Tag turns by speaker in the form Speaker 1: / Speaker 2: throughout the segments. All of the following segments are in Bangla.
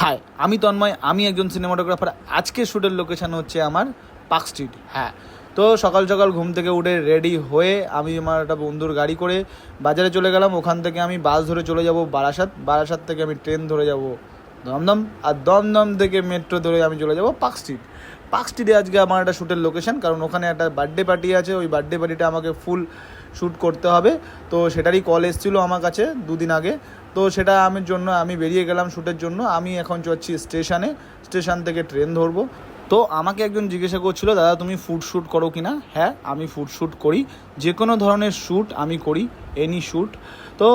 Speaker 1: হাই, আমি তন্ময়, আমি একজন সিনেমাটোগ্রাফার। আজকের শ্যুটের লোকেশান হচ্ছে আমার পার্ক স্ট্রিট। হ্যাঁ, তো সকাল সকাল ঘুম থেকে উঠে রেডি হয়ে আমি আমার একটা বন্ধুর গাড়ি করে বাজারে চলে গেলাম। ওখান থেকে আমি বাস ধরে চলে যাব বারাসাত। বারাসাত থেকে আমি ট্রেন ধরে যাব দমদম, আর দমদম থেকে মেট্রো ধরে আমি চলে যাব পার্ক স্ট্রিট। পার্ক স্ট্রিটে আজকে আমার একটা শ্যুটের লোকেশান, কারণ ওখানে একটা বার্থডে পার্টি আছে। ওই বার্থডে পার্টিটা আমাকে ফুল শ্যুট করতে হবে। তো সেটারই কল এসেছিলো আমার কাছে দুদিন আগে। তো সেটা আমি বেরিয়ে গেলাম শ্যুটের জন্য। আমি এখন যাচ্ছি স্টেশন থেকে ট্রেন ধরবো। তো আমাকে একজন জিজ্ঞাসা করছিল, দাদা তুমি ফুড শ্যুট করো কি না? হ্যাঁ, আমি ফুড শ্যুট করি, যে কোনো ধরনের শ্যুট আমি করি, এনি শ্যুট। তো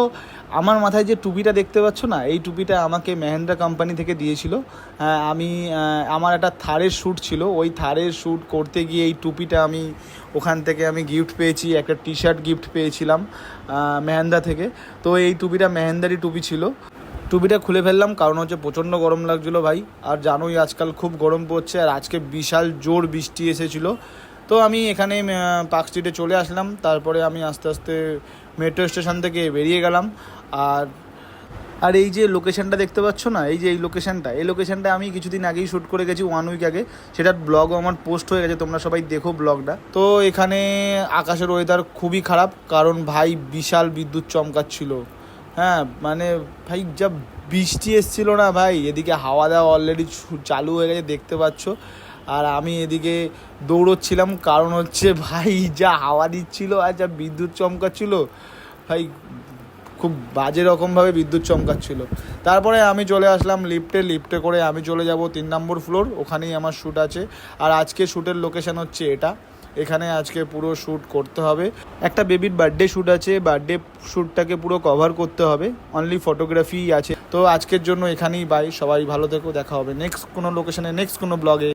Speaker 1: আমার মাথায় যে টুপিটা দেখতে পাচ্ছ না, এই টুপিটা আমাকে মহেন্দ্রা কোম্পানি থেকে দিয়েছিল। আমার একটা থারের শ্যুট ছিল, ওই থারের শ্যুট করতে গিয়ে এই টুপিটা ওখান থেকে আমি গিফট পেয়েছি। একটা টি শার্ট গিফট পেয়েছিলাম মহেন্দ্রা থেকে। তো এই টুপিটা মহেন্দ্রারই টুপি ছিল। টুপিটা খুলে ফেললাম, কারণ হচ্ছে প্রচণ্ড গরম লাগছিলো ভাই। আর জানোই আজকাল খুব গরম পড়ছে, আর আজকে বিশাল জোর বৃষ্টি এসেছিলো। তো আমি এখানে পার্ক স্ট্রিটে চলে আসলাম। তারপরে আমি আস্তে আস্তে মেট্রো স্টেশন থেকে বেরিয়ে গেলাম। আর এই যে লোকেশানটা দেখতে পাচ্ছ না, এই লোকেশানটা আমি কিছুদিন আগেই শ্যুট করে গেছি, 1 উইক আগে। সেটার ব্লগও আমার পোস্ট হয়ে গেছে, তোমরা সবাই দেখো ব্লগটা। তো এখানে আকাশের ওয়েদার খুবই খারাপ, কারণ ভাই বিশাল বিদ্যুৎ চমকাচ্ছিল। হ্যাঁ, মানে ভাই যা বৃষ্টি এসেছিলো না ভাই, এদিকে হাওয়া দেওয়া অলরেডি চালু হয়ে গেছে দেখতে পাচ্ছ। আর আমি এদিকে দৌড়চ্ছিলাম, কারণ হচ্ছে ভাই যা হাওয়া দিচ্ছিল আর যা বিদ্যুৎ চমকাচ্ছিল ভাই, খুব বাজে রকমভাবে বিদ্যুৎ চমকাচ্ছিল। তারপরে আমি চলে আসলাম লিফটে করে আমি চলে যাব 3 নম্বর ফ্লোর, ওখানেই আমার শ্যুট আছে। আর আজকে শ্যুটের লোকেশান হচ্ছে এটা। এখানে আজকে পুরো শ্যুট করতে হবে। একটা বেবির বার্থডে শ্যুট আছে, বার্থডে শ্যুটটাকে পুরো কভার করতে হবে, অনলি ফটোগ্রাফি আছে। তো আজকের জন্য এখানেই বাই, সবাই ভালো থেকো, দেখা হবে নেক্সট কোনো লোকেশানে, নেক্সট কোনো ব্লগে।